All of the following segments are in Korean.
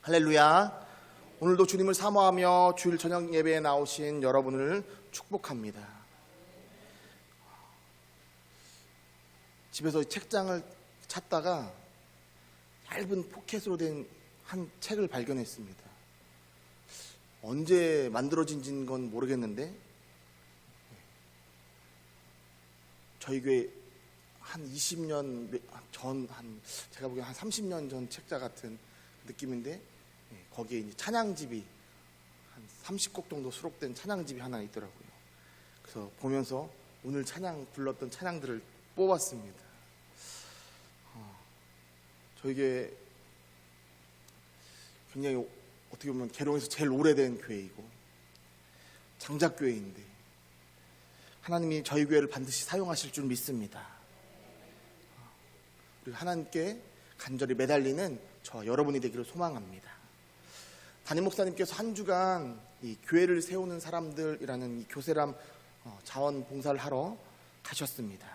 할렐루야. 오늘도 주님을 사모하며 주일 저녁 예배에 나오신 여러분을 축복합니다. 집에서 책장을 찾다가 얇은 포켓으로 된 한 책을 발견했습니다. 언제 만들어진 건 모르겠는데 저희 교회 한 20년 전, 제가 보기엔 한 30년 전 책자 같은 느낌인데, 거기에 이제 찬양집이 한 30곡 정도 수록된 찬양집이 하나 있더라고요. 그래서 보면서 오늘 불렀던 찬양들을 뽑았습니다. 저희 교회 굉장히 어떻게 보면 계룡에서 제일 오래된 교회이고 장작교회인데 하나님이 저희 교회를 반드시 사용하실 줄 믿습니다. 그리고 하나님께 간절히 매달리는 저 여러분이 되기를 소망합니다. 담임 목사님께서 한 주간 이 교회를 세우는 사람들이라는 이 교세람 자원봉사를 하러 가셨습니다.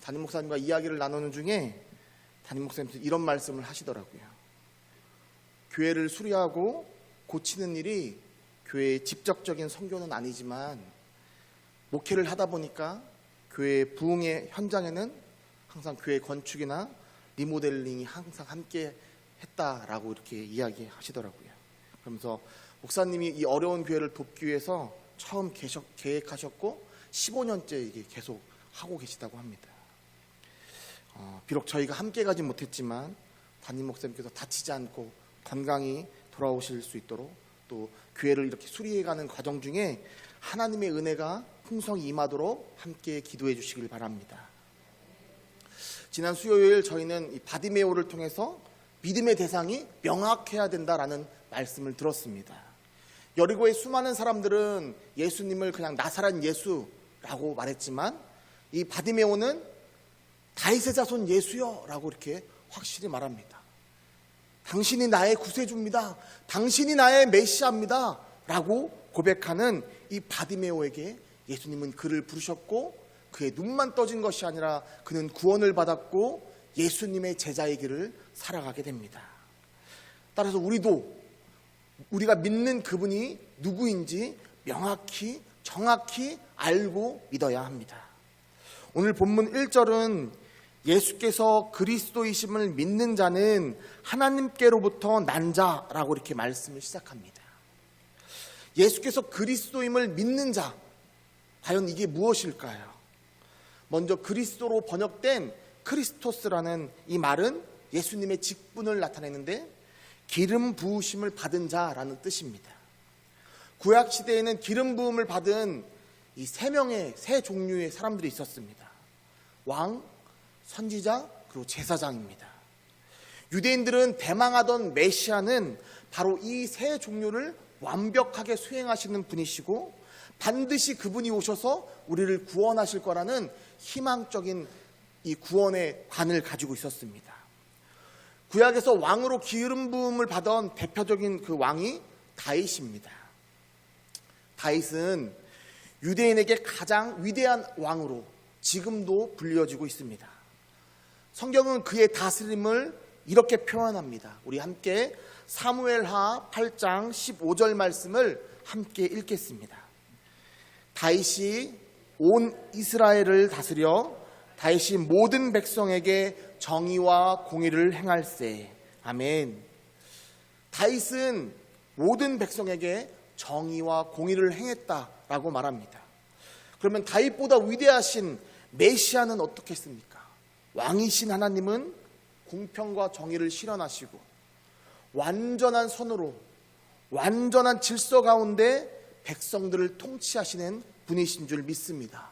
담임 목사님과 이야기를 나누는 중에 담임 목사님께서 이런 말씀을 하시더라고요. 교회를 수리하고 고치는 일이 교회의 직접적인 선교는 아니지만 목회를 하다 보니까 교회 부흥의 현장에는 항상 교회 건축이나 리모델링이 항상 함께 했다라고 이렇게 이야기하시더라고요. 그러면서 목사님이 이 어려운 교회를 돕기 위해서 처음 계획하셨고 15년째 이게 계속 하고 계시다고 합니다. 비록 저희가 함께 가지 못했지만 담임 목사님께서 다치지 않고 건강히 돌아오실 수 있도록 또 교회를 이렇게 수리해가는 과정 중에 하나님의 은혜가 풍성히 임하도록 함께 기도해 주시길 바랍니다. 지난 수요일 저희는 이 바디메오를 통해서 믿음의 대상이 명확해야 된다라는 말씀을 들었습니다. 여리고의 수많은 사람들은 예수님을 그냥 나사렛 예수라고 말했지만 이 바디메오는 다윗의 자손 예수여 라고 이렇게 확실히 말합니다. 당신이 나의 구세주입니다. 당신이 나의 메시아입니다 라고 고백하는 이 바디메오에게 예수님은 그를 부르셨고 그의 눈만 떠진 것이 아니라 그는 구원을 받았고 예수님의 제자의 길을 살아가게 됩니다. 따라서 우리가 믿는 그분이 누구인지 명확히 정확히 알고 믿어야 합니다. 오늘 본문 1절은 예수께서 그리스도이심을 믿는 자는 하나님께로부터 난 자라고 이렇게 말씀을 시작합니다. 예수께서 그리스도임을 믿는 자, 과연 이게 무엇일까요? 먼저 그리스도로 번역된 크리스토스라는 이 말은 예수님의 직분을 나타내는데 기름 부으심을 받은 자라는 뜻입니다. 구약 시대에는 기름 부음을 받은 이 세 종류의 사람들이 있었습니다. 왕, 선지자, 그리고 제사장입니다. 유대인들은 대망하던 메시아는 바로 이 세 종류를 완벽하게 수행하시는 분이시고 반드시 그분이 오셔서 우리를 구원하실 거라는 희망적인 이 구원의 관을 가지고 있었습니다. 구약에서 왕으로 기름 부음을 받은 대표적인 그 왕이 다윗입니다. 다윗은 유대인에게 가장 위대한 왕으로 지금도 불려지고 있습니다. 성경은 그의 다스림을 이렇게 표현합니다. 우리 함께 사무엘하 8장 15절 말씀을 함께 읽겠습니다. 다윗이 온 이스라엘을 다스려 다윗이 모든 백성에게 정의와 공의를 행할세. 아멘. 다윗은 모든 백성에게 정의와 공의를 행했다라고 말합니다. 그러면 다윗보다 위대하신 메시아는 어떻겠습니까? 왕이신 하나님은 공평과 정의를 실현하시고 완전한 선으로 완전한 질서 가운데 백성들을 통치하시는 분이신 줄 믿습니다.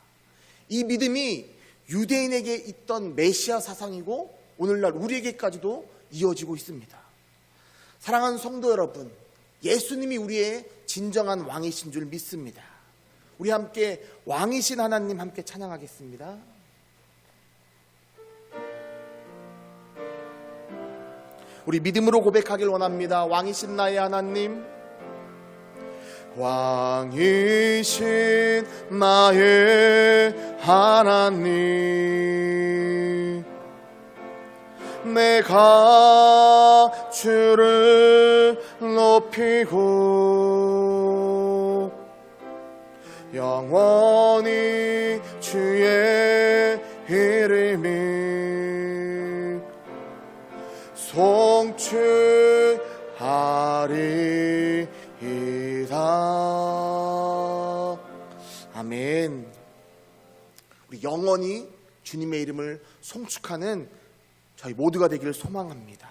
이 믿음이 유대인에게 있던 메시아 사상이고 오늘날 우리에게까지도 이어지고 있습니다. 사랑하는 성도 여러분, 예수님이 우리의 진정한 왕이신 줄 믿습니다. 우리 함께 왕이신 하나님 함께 찬양하겠습니다. 우리 믿음으로 고백하길 원합니다. 왕이신 나의 하나님, 왕이신 나의 하나님, 내가 주를 높이고 영원히 주의 이름이 송축하리이다. 아멘. 우리 영원히 주님의 이름을 송축하는 저희 모두가 되기를 소망합니다.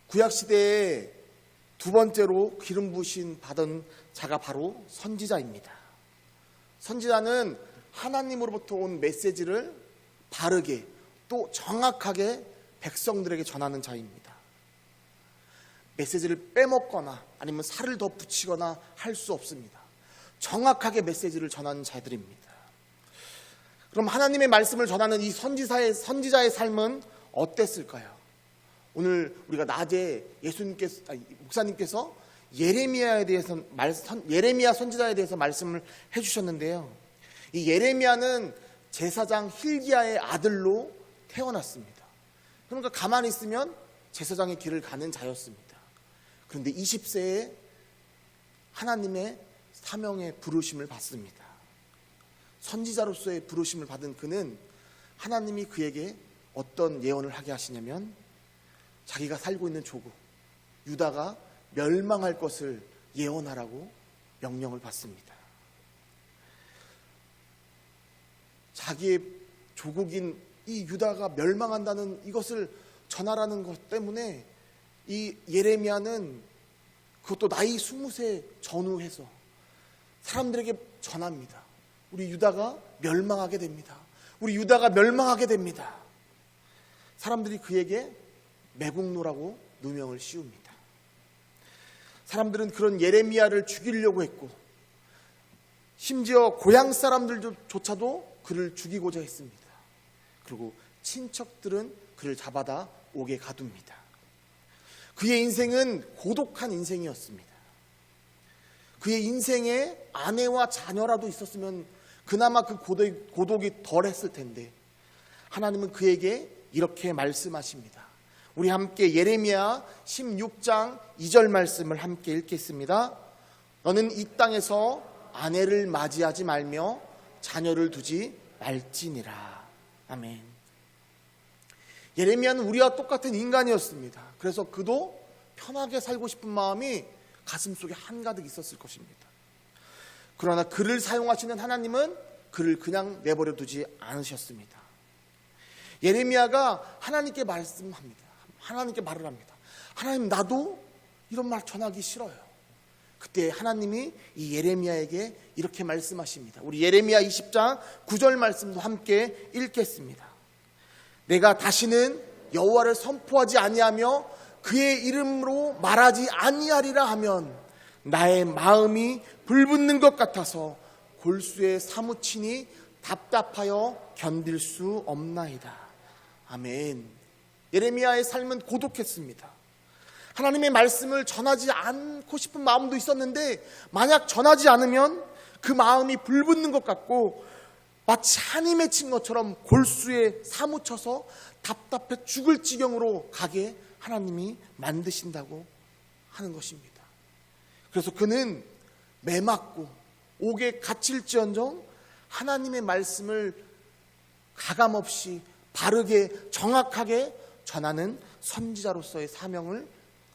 구약시대에 두 번째로 기름 부으심 받은 자가 바로 선지자입니다. 선지자는 하나님으로부터 온 메시지를 바르게 또 정확하게 백성들에게 전하는 자입니다. 메시지를 빼먹거나 아니면 살을 더 붙이거나 할 수 없습니다. 정확하게 메시지를 전하는 자들입니다. 그럼 하나님의 말씀을 전하는 이 선지자의 삶은 어땠을까요? 오늘 우리가 낮에 목사님께서 예레미야 선지자에 대해서 말씀을 해주셨는데요. 이 예레미야는 제사장 힐기야의 아들로 태어났습니다. 그러니까 가만히 있으면 제사장의 길을 가는 자였습니다. 그런데 20세에 하나님의 사명의 부르심을 받습니다. 선지자로서의 부르심을 받은 그는 하나님이 그에게 어떤 예언을 하게 하시냐면 자기가 살고 있는 조국 유다가 멸망할 것을 예언하라고 명령을 받습니다. 자기의 조국인 이 유다가 멸망한다는 이것을 전하라는 것 때문에 이 예레미야는 그것도 나이 20세 전후해서 사람들에게 전합니다. 우리 유다가 멸망하게 됩니다. 우리 유다가 멸망하게 됩니다. 사람들이 그에게 매국노라고 누명을 씌웁니다. 사람들은 그런 예레미야를 죽이려고 했고 심지어 고향 사람들조차도 그를 죽이고자 했습니다. 그리고 친척들은 그를 잡아다 옥에 가둡니다. 그의 인생은 고독한 인생이었습니다. 그의 인생에 아내와 자녀라도 있었으면 그나마 그 고독이 덜했을 텐데 하나님은 그에게 이렇게 말씀하십니다. 우리 함께 예레미야 16장 2절 말씀을 함께 읽겠습니다. 너는 이 땅에서 아내를 맞이하지 말며 자녀를 두지 말지니라. 아멘. 예레미야는 우리와 똑같은 인간이었습니다. 그래서 그도 편하게 살고 싶은 마음이 가슴속에 한가득 있었을 것입니다. 그러나 그를 사용하시는 하나님은 그를 그냥 내버려 두지 않으셨습니다. 예레미야가 하나님께 말씀합니다. 하나님께 말을 합니다. 하나님, 나도 이런 말 전하기 싫어요. 그때 하나님이 이 예레미야에게 이렇게 말씀하십니다. 우리 예레미야 20장 9절 말씀도 함께 읽겠습니다. 내가 다시는 여호와를 선포하지 아니하며 그의 이름으로 말하지 아니하리라 하면 나의 마음이 불붙는 것 같아서 골수에 사무치니 답답하여 견딜 수 없나이다. 아멘. 예레미야의 삶은 고독했습니다. 하나님의 말씀을 전하지 않고 싶은 마음도 있었는데 만약 전하지 않으면 그 마음이 불붙는 것 같고 마치 한이 맺힌 것처럼 골수에 사무쳐서 답답해 죽을 지경으로 가게 하나님이 만드신다고 하는 것입니다. 그래서 그는 매맞고 옥에 갇힐지언정 하나님의 말씀을 가감없이 바르게 정확하게 전하는 선지자로서의 사명을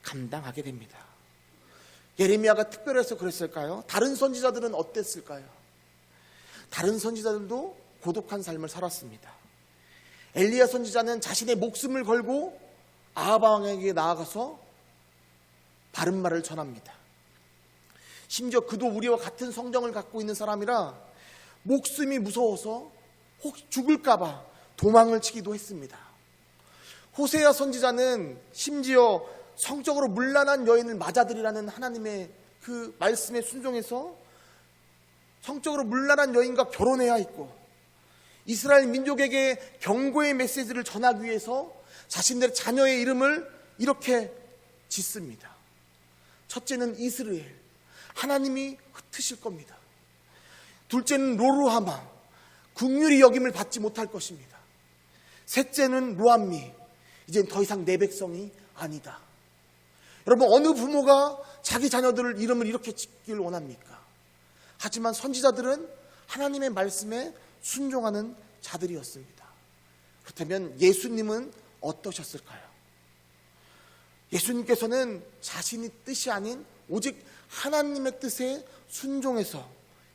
감당하게 됩니다. 예레미야가 특별해서 그랬을까요? 다른 선지자들은 어땠을까요? 다른 선지자들도 고독한 삶을 살았습니다. 엘리야 선지자는 자신의 목숨을 걸고 아합 왕에게 나아가서 바른 말을 전합니다. 심지어 그도 우리와 같은 성정을 갖고 있는 사람이라 목숨이 무서워서 혹 죽을까 봐 도망을 치기도 했습니다. 호세아 선지자는 심지어 성적으로 문란한 여인을 맞아들이라는 하나님의 그 말씀에 순종해서 성적으로 문란한 여인과 결혼해야 했고 이스라엘 민족에게 경고의 메시지를 전하기 위해서 자신들의 자녀의 이름을 이렇게 짓습니다. 첫째는 이스라엘, 하나님이 흩으실 겁니다. 둘째는 로루하마, 긍휼히 여김을 받지 못할 것입니다. 셋째는 로암미, 이젠 더 이상 내 백성이 아니다. 여러분, 어느 부모가 자기 자녀들을 이름을 이렇게 짓길 원합니까? 하지만 선지자들은 하나님의 말씀에 순종하는 자들이었습니다. 그렇다면 예수님은 어떠셨을까요? 예수님께서는 자신의 뜻이 아닌 오직 하나님의 뜻에 순종해서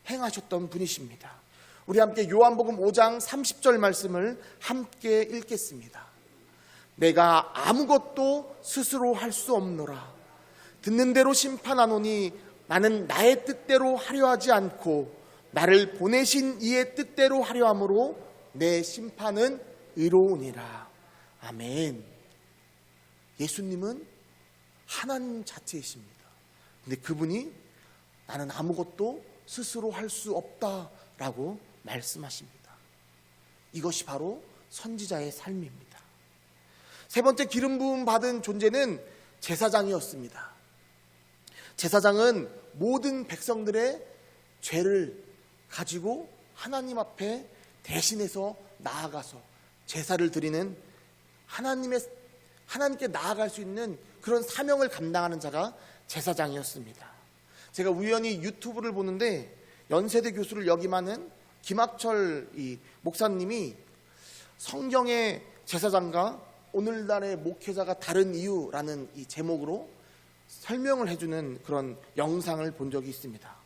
행하셨던 분이십니다. 우리 함께 요한복음 5장 30절 말씀을 함께 읽겠습니다. 내가 아무것도 스스로 할 수 없노라. 듣는 대로 심판하노니 나는 나의 뜻대로 하려 하지 않고 나를 보내신 이의 뜻대로 하려 함으로 내 심판은 의로우니라. 아멘. 예수님은 하나님 자체이십니다. 근데 그분이 나는 아무것도 스스로 할 수 없다라고 말씀하십니다. 이것이 바로 선지자의 삶입니다. 세 번째 기름 부음 받은 존재는 제사장이었습니다. 제사장은 모든 백성들의 죄를 가지고 하나님 앞에 대신해서 나아가서 제사를 드리는 하나님께 나아갈 수 있는 그런 사명을 감당하는 자가 제사장이었습니다. 제가 우연히 유튜브를 보는데 연세대 교수를 역임하는 김학철 목사님이 성경의 제사장과 오늘날의 목회자가 다른 이유라는 이 제목으로 설명을 해주는 그런 영상을 본 적이 있습니다.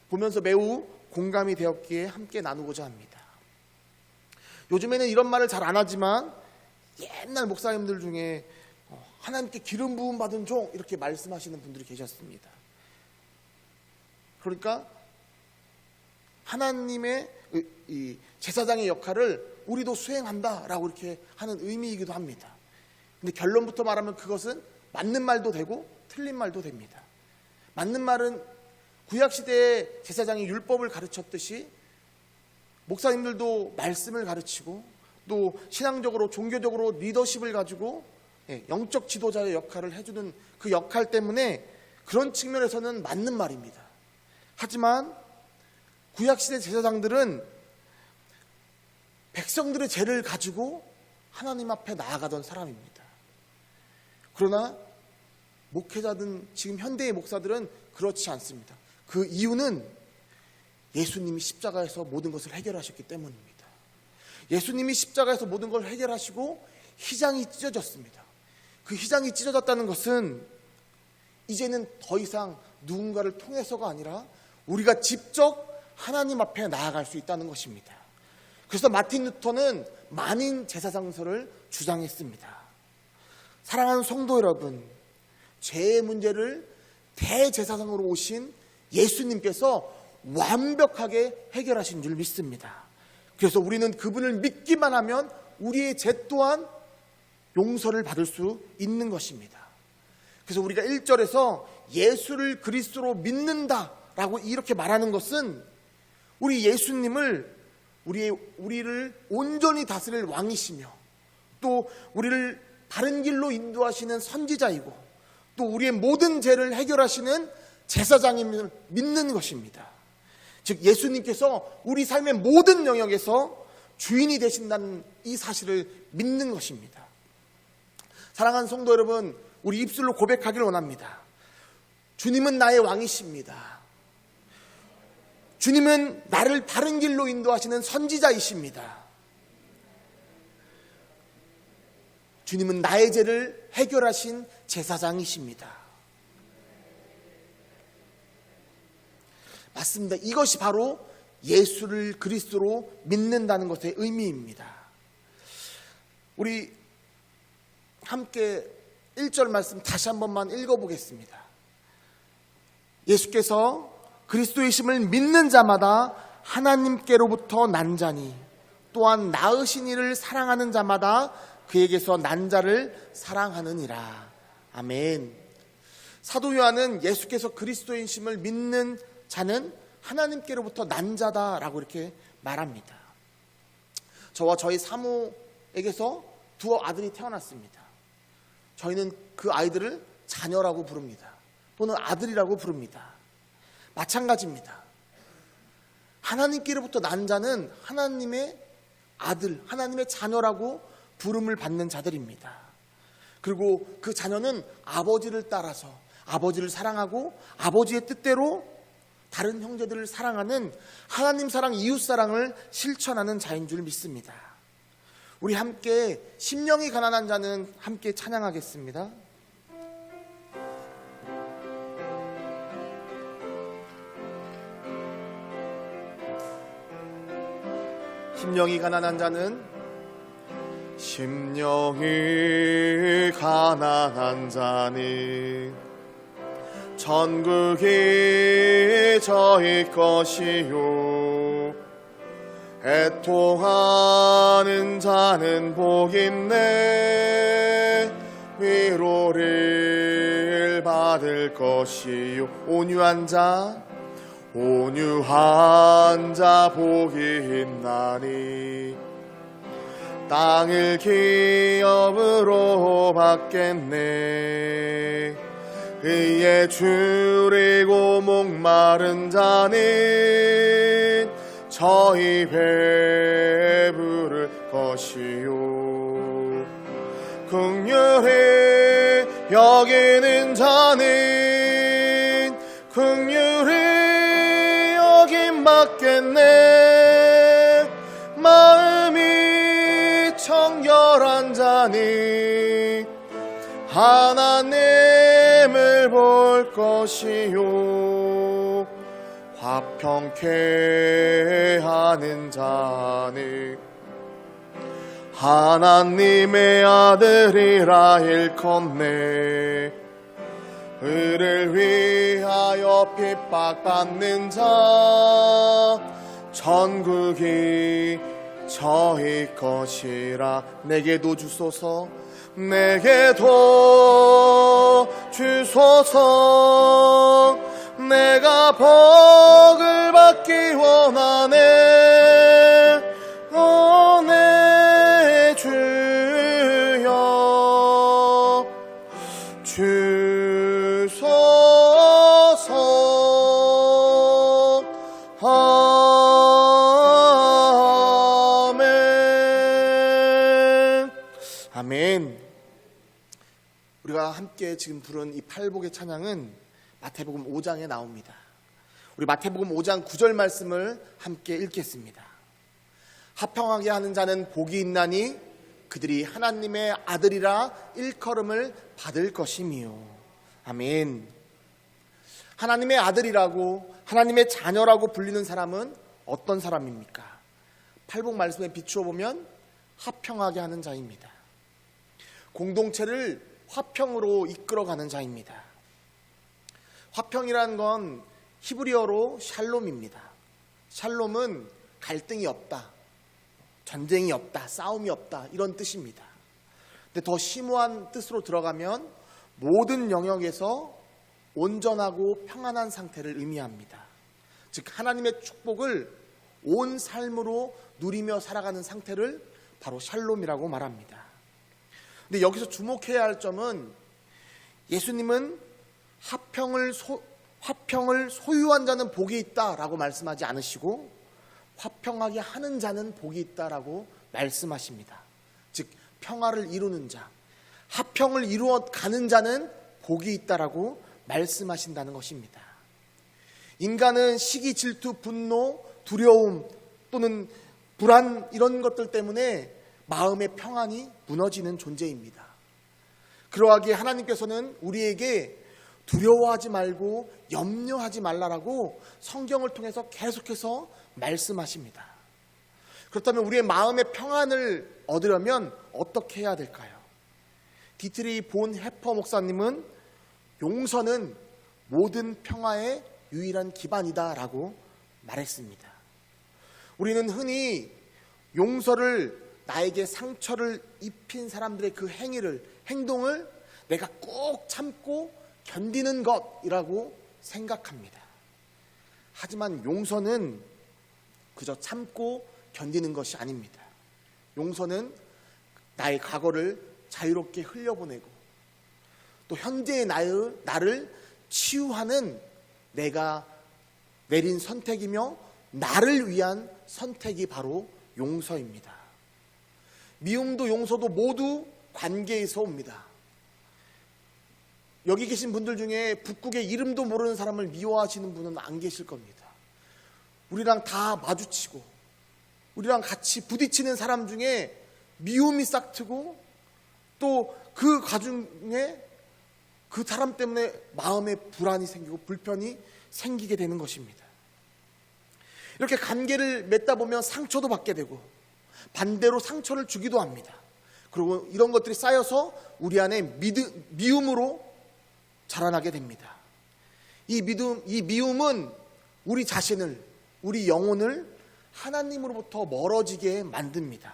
보면서 매우 공감이 되었기에 함께 나누고자 합니다. 요즘에는 이런 말을 잘 안 하지만 옛날 목사님들 중에 하나님께 기름 부음 받은 종 이렇게 말씀하시는 분들이 계셨습니다. 그러니까 하나님의 이 제사장의 역할을 우리도 수행한다라고 이렇게 하는 의미이기도 합니다. 근데 결론부터 말하면 그것은 맞는 말도 되고 틀린 말도 됩니다. 맞는 말은 구약시대의 제사장이 율법을 가르쳤듯이 목사님들도 말씀을 가르치고 또 신앙적으로 종교적으로 리더십을 가지고 영적 지도자의 역할을 해주는 그 역할 때문에 그런 측면에서는 맞는 말입니다. 하지만 구약시대 제사장들은 백성들의 죄를 가지고 하나님 앞에 나아가던 사람입니다. 그러나 목회자든 지금 현대의 목사들은 그렇지 않습니다. 그 이유는 예수님이 십자가에서 모든 것을 해결하셨기 때문입니다. 예수님이 십자가에서 모든 걸 해결하시고 휘장이 찢어졌습니다. 그 휘장이 찢어졌다는 것은 이제는 더 이상 누군가를 통해서가 아니라 우리가 직접 하나님 앞에 나아갈 수 있다는 것입니다. 그래서 마틴 루터는 만인 제사장설을 주장했습니다. 사랑하는 성도 여러분, 죄의 문제를 대제사장으로 오신 예수님께서 완벽하게 해결하신 줄 믿습니다. 그래서 우리는 그분을 믿기만 하면 우리의 죄 또한 용서를 받을 수 있는 것입니다. 그래서 우리가 1절에서 예수를 그리스도로 믿는다라고 이렇게 말하는 것은 우리 예수님을 우리를 온전히 다스릴 왕이시며 또 우리를 바른 길로 인도하시는 선지자이고 또 우리의 모든 죄를 해결하시는 제사장임을 믿는 것입니다. 즉 예수님께서 우리 삶의 모든 영역에서 주인이 되신다는 이 사실을 믿는 것입니다. 사랑하는 성도 여러분, 우리 입술로 고백하기를 원합니다. 주님은 나의 왕이십니다. 주님은 나를 바른 길로 인도하시는 선지자이십니다. 주님은 나의 죄를 해결하신 제사장이십니다. 맞습니다. 이것이 바로 예수를 그리스도로 믿는다는 것의 의미입니다. 우리 함께 1절 말씀 다시 한 번만 읽어보겠습니다. 예수께서 그리스도이심을 믿는 자마다 하나님께로부터 난 자니 또한 낳으신 이를 사랑하는 자마다 그에게서 난 자를 사랑하느니라. 아멘. 사도 요한은 예수께서 그리스도이심을 믿는 자는 하나님께로부터 난 자다라고 이렇게 말합니다. 저와 저희 사모에게서 두 아들이 태어났습니다. 저희는 그 아이들을 자녀라고 부릅니다. 또는 아들이라고 부릅니다. 마찬가지입니다. 하나님께로부터 난 자는 하나님의 아들, 하나님의 자녀라고 부름을 받는 자들입니다. 그리고 그 자녀는 아버지를 따라서 아버지를 사랑하고 아버지의 뜻대로 다른 형제들을 사랑하는 하나님 사랑, 이웃 사랑을 실천하는 자인 줄 믿습니다. 우리 함께 심령이 가난한 자는 함께 찬양하겠습니다. 심령이 가난한 자는 심령이 가난한 자는 천국이 저희 것이요 애통하는 자는 복있네 위로를 받을 것이요 온유한 자 복이 있나니 땅을 기업으로 받겠네 의에 줄이고 목마른 자는 저희 배부를 것이요 긍휼히 여기는 자는 긍휼히 여김 받겠네 마음이 청결한 자는 하나님을 볼 것이요 화평케 하는 자는 하나님의 아들이라 일컫네 의를 위하여 핍박받는 자 천국이 저희 것이라 내게도 주소서 내게도 주소서 내가 복을 받기 원하네 내 주여 주소서 아멘. 아멘. 우리가 함께 지금 부른 이 팔복의 찬양은 마태복음 5장에 나옵니다. 우리 마태복음 5장 9절 말씀을 함께 읽겠습니다. 화평하게 하는 자는 복이 있나니 그들이 하나님의 아들이라 일컬음을 받을 것이미요. 아멘. 하나님의 아들이라고 하나님의 자녀라고 불리는 사람은 어떤 사람입니까? 팔복 말씀에 비추어 보면 화평하게 하는 자입니다. 공동체를 화평으로 이끌어가는 자입니다. 화평이란 건 히브리어로 샬롬입니다. 샬롬은 갈등이 없다, 전쟁이 없다, 싸움이 없다 이런 뜻입니다. 근데 더 심오한 뜻으로 들어가면 모든 영역에서 온전하고 평안한 상태를 의미합니다. 즉 하나님의 축복을 온 삶으로 누리며 살아가는 상태를 바로 샬롬이라고 말합니다. 근데 여기서 주목해야 할 점은 예수님은 화평을 소유한 자는 복이 있다라고 말씀하지 않으시고 화평하게 하는 자는 복이 있다라고 말씀하십니다. 즉 평화를 이루는 자, 화평을 이루어 가는 자는 복이 있다라고 말씀하신다는 것입니다. 인간은 시기, 질투, 분노, 두려움 또는 불안 이런 것들 때문에 마음의 평안이 무너지는 존재입니다. 그러하기에 하나님께서는 우리에게 두려워하지 말고 염려하지 말라라고 성경을 통해서 계속해서 말씀하십니다. 그렇다면 우리의 마음의 평안을 얻으려면 어떻게 해야 될까요? 디트리 본 해퍼 목사님은 용서는 모든 평화의 유일한 기반이다라고 말했습니다. 우리는 흔히 용서를 나에게 상처를 입힌 사람들의 그 행동을 내가 꼭 참고 견디는 것이라고 생각합니다. 하지만 용서는 그저 참고 견디는 것이 아닙니다. 용서는 나의 과거를 자유롭게 흘려보내고 또 현재의 나를 치유하는 내가 내린 선택이며 나를 위한 선택이 바로 용서입니다. 미움도 용서도 모두 관계에서 옵니다. 여기 계신 분들 중에 북극의 이름도 모르는 사람을 미워하시는 분은 안 계실 겁니다. 우리랑 다 마주치고 우리랑 같이 부딪히는 사람 중에 미움이 싹트고 또 그 가중에 그 사람 때문에 마음에 불안이 생기고 불편이 생기게 되는 것입니다. 이렇게 관계를 맺다 보면 상처도 받게 되고 반대로 상처를 주기도 합니다. 그리고 이런 것들이 쌓여서 우리 안에 미움으로 자라나게 됩니다. 이 미움은 우리 자신을, 우리 영혼을 하나님으로부터 멀어지게 만듭니다.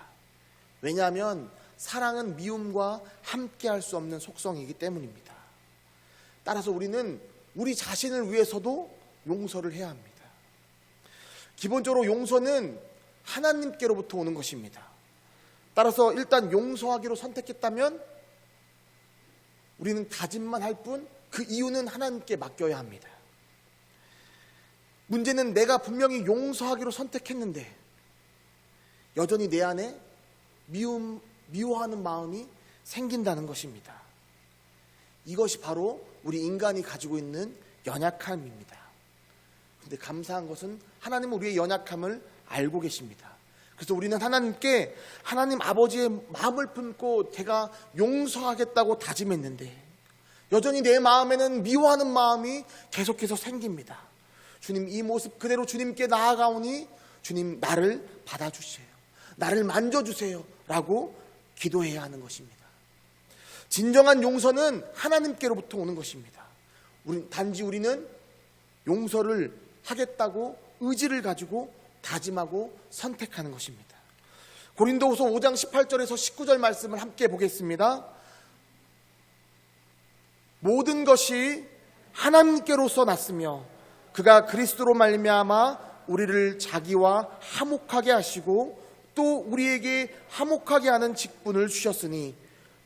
왜냐하면 사랑은 미움과 함께할 수 없는 속성이기 때문입니다. 따라서 우리는 우리 자신을 위해서도 용서를 해야 합니다. 기본적으로 용서는 하나님께로부터 오는 것입니다. 따라서 일단 용서하기로 선택했다면 우리는 다짐만 할 뿐 그 이유는 하나님께 맡겨야 합니다. 문제는 내가 분명히 용서하기로 선택했는데 여전히 내 안에 미워하는 마음이 생긴다는 것입니다. 이것이 바로 우리 인간이 가지고 있는 연약함입니다. 그런데 감사한 것은 하나님은 우리의 연약함을 알고 계십니다. 그래서 우리는 하나님께 하나님 아버지의 마음을 품고 제가 용서하겠다고 다짐했는데 여전히 내 마음에는 미워하는 마음이 계속해서 생깁니다. 주님, 이 모습 그대로 주님께 나아가오니 주님 나를 받아주세요. 나를 만져주세요 라고 기도해야 하는 것입니다. 진정한 용서는 하나님께로부터 오는 것입니다. 단지 우리는 용서를 하겠다고 의지를 가지고 다짐하고 선택하는 것입니다. 고린도후서 5장 18절에서 19절 말씀을 함께 보겠습니다. 모든 것이 하나님께로서 났으며 그가 그리스도로 말미암아 우리를 자기와 화목하게 하시고 또 우리에게 화목하게 하는 직분을 주셨으니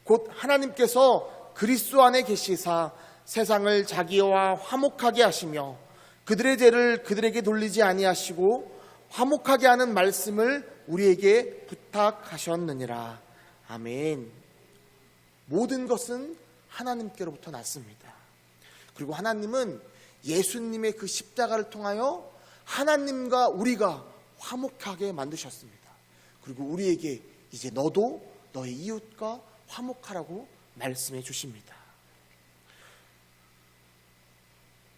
곧 하나님께서 그리스도 안에 계시사 세상을 자기와 화목하게 하시며 그들의 죄를 그들에게 돌리지 아니하시고 화목하게 하는 말씀을 우리에게 부탁하셨느니라. 아멘. 모든 것은 하나님께로부터 났습니다. 그리고 하나님은 예수님의 그 십자가를 통하여 하나님과 우리가 화목하게 만드셨습니다. 그리고 우리에게 이제 너도 너의 이웃과 화목하라고 말씀해 주십니다.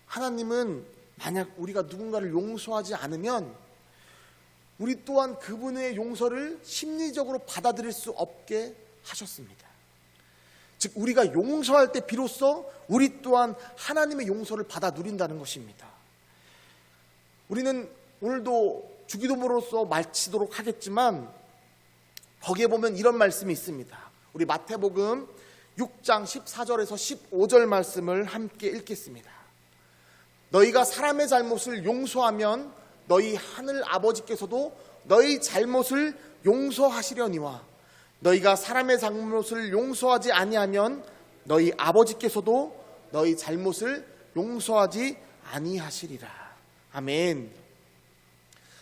하나님은 만약 우리가 누군가를 용서하지 않으면 우리 또한 그분의 용서를 심리적으로 받아들일 수 없게 하셨습니다. 즉 우리가 용서할 때 비로소 우리 또한 하나님의 용서를 받아 누린다는 것입니다. 우리는 오늘도 주기도문으로서 마치도록 하겠지만 거기에 보면 이런 말씀이 있습니다. 우리 마태복음 6장 14절에서 15절 말씀을 함께 읽겠습니다. 너희가 사람의 잘못을 용서하면 너희 하늘 아버지께서도 너희 잘못을 용서하시려니와 너희가 사람의 잘못을 용서하지 아니하면 너희 아버지께서도 너희 잘못을 용서하지 아니하시리라. 아멘.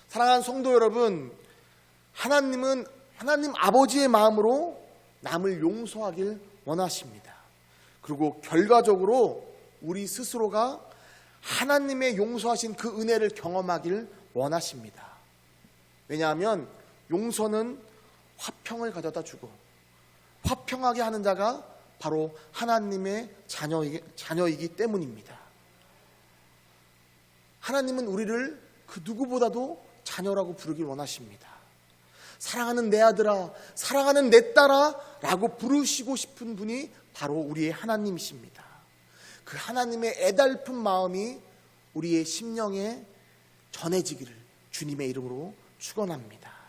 사랑하는 성도 여러분, 하나님은 하나님 아버지의 마음으로 남을 용서하길 원하십니다. 그리고 결과적으로 우리 스스로가 하나님의 용서하신 그 은혜를 경험하길 원하십니다. 왜냐하면 용서는 화평을 가져다 주고 화평하게 하는 자가 바로 하나님의 자녀이기 때문입니다. 하나님은 우리를 그 누구보다도 자녀라고 부르길 원하십니다. 사랑하는 내 아들아, 사랑하는 내 딸아 라고 부르시고 싶은 분이 바로 우리의 하나님이십니다. 그 하나님의 애달픈 마음이 우리의 심령에 전해지기를 주님의 이름으로 축원합니다.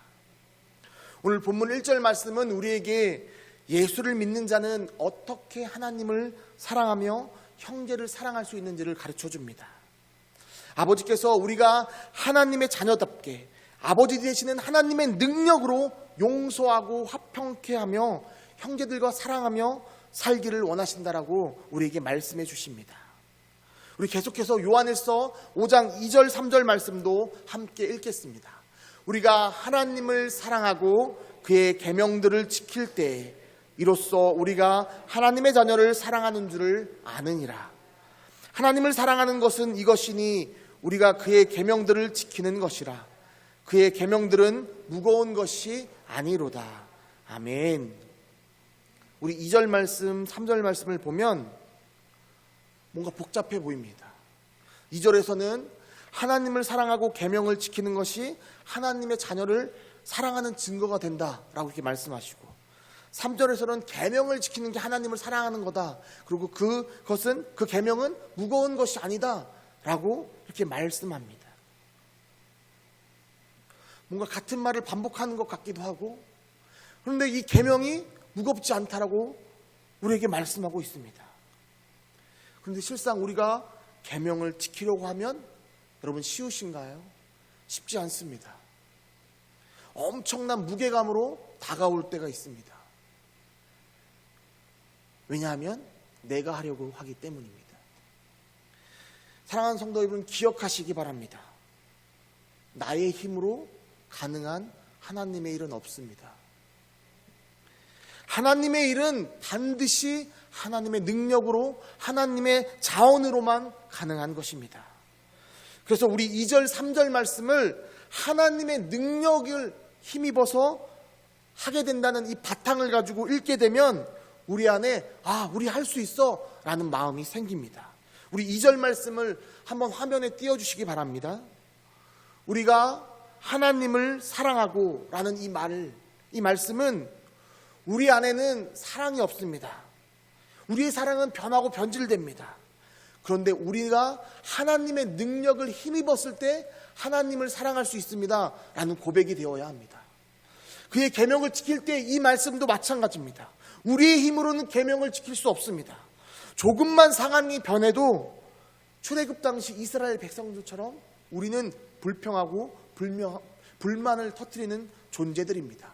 오늘 본문 1절 말씀은 우리에게 예수를 믿는 자는 어떻게 하나님을 사랑하며 형제를 사랑할 수 있는지를 가르쳐 줍니다. 아버지께서 우리가 하나님의 자녀답게 아버지 되시는 하나님의 능력으로 용서하고 화평케 하며 형제들과 사랑하며 살기를 원하신다라고 우리에게 말씀해 주십니다. 우리 계속해서 요한일서 5장 2절 3절 말씀도 함께 읽겠습니다. 우리가 하나님을 사랑하고 그의 계명들을 지킬 때 이로써 우리가 하나님의 자녀를 사랑하는 줄을 아느니라. 하나님을 사랑하는 것은 이것이니 우리가 그의 계명들을 지키는 것이라. 그의 계명들은 무거운 것이 아니로다. 아멘. 우리 2절 말씀, 3절 말씀을 보면 뭔가 복잡해 보입니다. 2절에서는 하나님을 사랑하고 계명을 지키는 것이 하나님의 자녀를 사랑하는 증거가 된다라고 이렇게 말씀하시고, 3절에서는 계명을 지키는 게 하나님을 사랑하는 거다. 그리고 그것은, 그 계명은 무거운 것이 아니다라고 이렇게 말씀합니다. 뭔가 같은 말을 반복하는 것 같기도 하고, 그런데 이 계명이 무겁지 않다라고 우리에게 말씀하고 있습니다. 그런데 실상 우리가 계명을 지키려고 하면 여러분 쉬우신가요? 쉽지 않습니다. 엄청난 무게감으로 다가올 때가 있습니다. 왜냐하면 내가 하려고 하기 때문입니다. 사랑하는 성도 여러분, 기억하시기 바랍니다. 나의 힘으로 가능한 하나님의 일은 없습니다. 하나님의 일은 반드시 하나님의 능력으로, 하나님의 자원으로만 가능한 것입니다. 그래서 우리 2절, 3절 말씀을 하나님의 능력을 힘입어서 하게 된다는 이 바탕을 가지고 읽게 되면 우리 안에 우리 할 수 있어 라는 마음이 생깁니다. 우리 2절 말씀을 한번 화면에 띄워주시기 바랍니다. 우리가 하나님을 사랑하고 라는 이 말씀은 우리 안에는 사랑이 없습니다. 우리의 사랑은 변하고 변질됩니다. 그런데 우리가 하나님의 능력을 힘입었을 때 하나님을 사랑할 수 있습니다 라는 고백이 되어야 합니다. 그의 계명을 지킬 때 이 말씀도 마찬가지입니다. 우리의 힘으로는 계명을 지킬 수 없습니다. 조금만 상황이 변해도 출애굽 당시 이스라엘 백성들처럼 우리는 불평하고 불만을 터뜨리는 존재들입니다.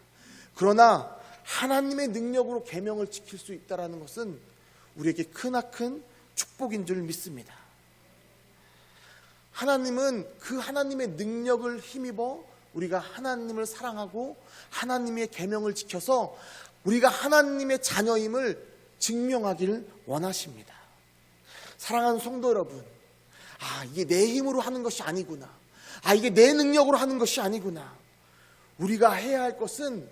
그러나 하나님의 능력으로 계명을 지킬 수 있다는 것은 우리에게 크나큰 축복인 줄 믿습니다. 하나님은 그 하나님의 능력을 힘입어 우리가 하나님을 사랑하고 하나님의 계명을 지켜서 우리가 하나님의 자녀임을 증명하길 원하십니다. 사랑하는 성도 여러분, 이게 내 힘으로 하는 것이 아니구나. 이게 내 능력으로 하는 것이 아니구나. 우리가 해야 할 것은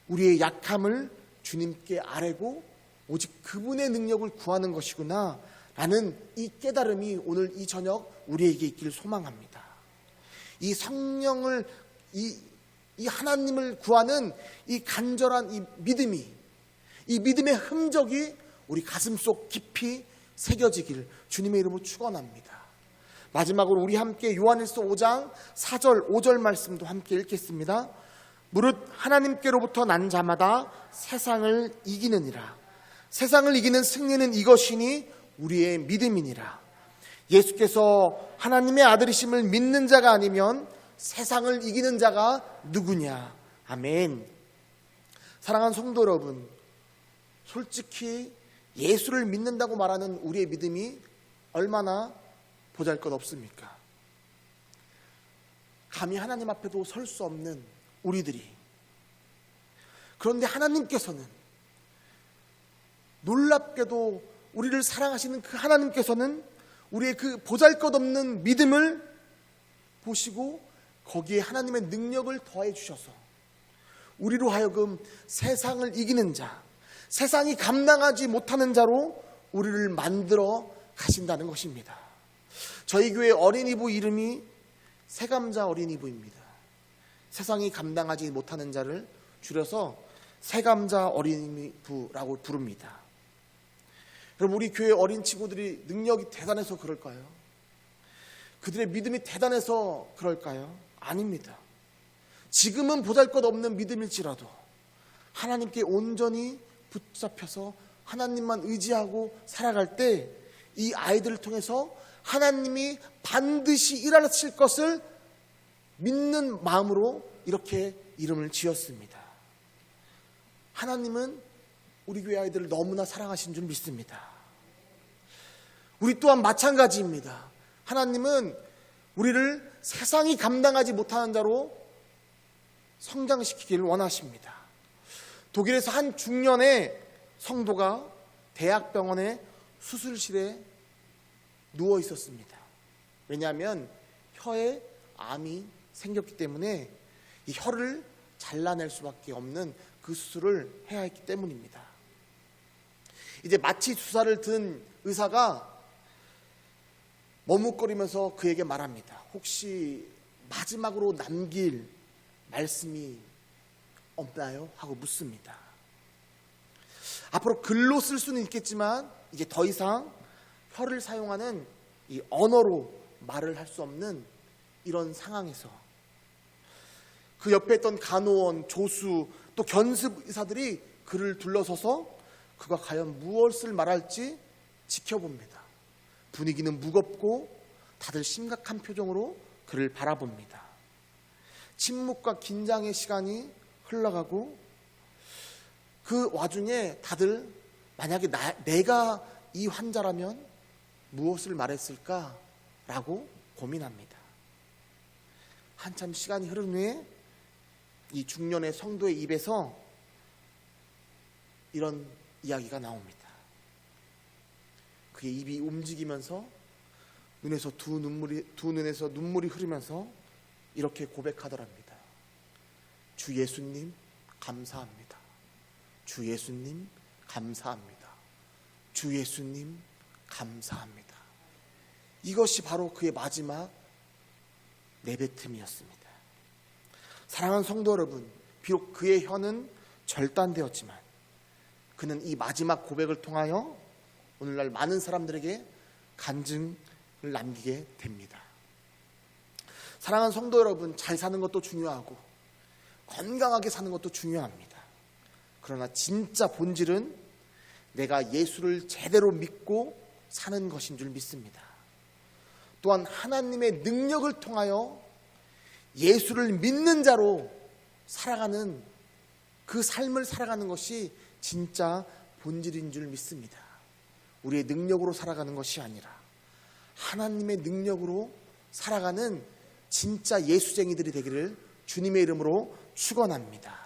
우리의 약함을 주님께 아뢰고 오직 그분의 능력을 구하는 것이구나 라는 이 깨달음이 오늘 이 저녁 우리에게 있기를 소망합니다. 이 성령을, 이 하나님을 구하는 이 간절한 이 믿음이, 이 믿음의 흔적이 우리 가슴속 깊이 새겨지길 주님의 이름으로 축원합니다. 마지막으로 우리 함께 요한일서 5장 4절 5절 말씀도 함께 읽겠습니다. 무릇 하나님께로부터 난 자마다 세상을 이기느니라. 세상을 이기는 승리는 이것이니 우리의 믿음이니라. 예수께서 하나님의 아들이심을 믿는 자가 아니면 세상을 이기는 자가 누구냐. 아멘. 사랑하는 성도 여러분, 솔직히 예수를 믿는다고 말하는 우리의 믿음이 얼마나 보잘것없습니까? 감히 하나님 앞에도 설 수 없는 우리들이, 그런데 하나님께서는, 놀랍게도 우리를 사랑하시는 그 하나님께서는 우리의 그 보잘것없는 믿음을 보시고 거기에 하나님의 능력을 더해 주셔서 우리로 하여금 세상을 이기는 자, 세상이 감당하지 못하는 자로 우리를 만들어 가신다는 것입니다. 저희 교회 어린이부 이름이 새감자 어린이부입니다. 세상이 감당하지 못하는 자를 줄여서 새감자 어린이부라고 부릅니다. 여러분, 우리 교회 어린 친구들이 능력이 대단해서 그럴까요? 그들의 믿음이 대단해서 그럴까요? 아닙니다. 지금은 보잘것없는 믿음일지라도 하나님께 온전히 붙잡혀서 하나님만 의지하고 살아갈 때 이 아이들을 통해서 하나님이 반드시 일하실 것을 믿는 마음으로 이렇게 이름을 지었습니다. 하나님은 우리 교회 아이들을 너무나 사랑하신 줄 믿습니다. 우리 또한 마찬가지입니다. 하나님은 우리를 세상이 감당하지 못하는 자로 성장시키기를 원하십니다. 독일에서 한 중년의 성도가 대학병원의 수술실에 누워 있었습니다. 왜냐하면 혀에 암이 생겼기 때문에 이 혀를 잘라낼 수밖에 없는 그 수술을 해야 했기 때문입니다. 이제 마취 주사를 든 의사가 머뭇거리면서 그에게 말합니다. 혹시 마지막으로 남길 말씀이 없나요? 하고 묻습니다. 앞으로 글로 쓸 수는 있겠지만 이제 더 이상 혀를 사용하는 이 언어로 말을 할 수 없는 이런 상황에서 그 옆에 있던 간호원, 조수, 또 견습 의사들이 그를 둘러서서 그가 과연 무엇을 말할지 지켜봅니다. 분위기는 무겁고 다들 심각한 표정으로 그를 바라봅니다. 침묵과 긴장의 시간이 흘러가고 그 와중에 다들 만약에 내가 이 환자라면 무엇을 말했을까라고 고민합니다. 한참 시간이 흐른 후에 이 중년의 성도의 입에서 이런 이야기가 나옵니다. 그의 입이 움직이면서 두 눈에서 눈물이 흐르면서 이렇게 고백하더랍니다. 주 예수님 감사합니다. 주 예수님 감사합니다. 주 예수님 감사합니다. 이것이 바로 그의 마지막 내뱉음이었습니다. 사랑하는 성도 여러분, 비록 그의 혀는 절단되었지만 그는 이 마지막 고백을 통하여 오늘날 많은 사람들에게 간증을 남기게 됩니다. 사랑하는 성도 여러분, 잘 사는 것도 중요하고 건강하게 사는 것도 중요합니다. 그러나 진짜 본질은 내가 예수를 제대로 믿고 사는 것인 줄 믿습니다. 또한 하나님의 능력을 통하여 예수를 믿는 자로 살아가는 그 삶을 살아가는 것이 진짜 본질인 줄 믿습니다. 우리의 능력으로 살아가는 것이 아니라 하나님의 능력으로 살아가는 진짜 예수쟁이들이 되기를 주님의 이름으로 축원합니다.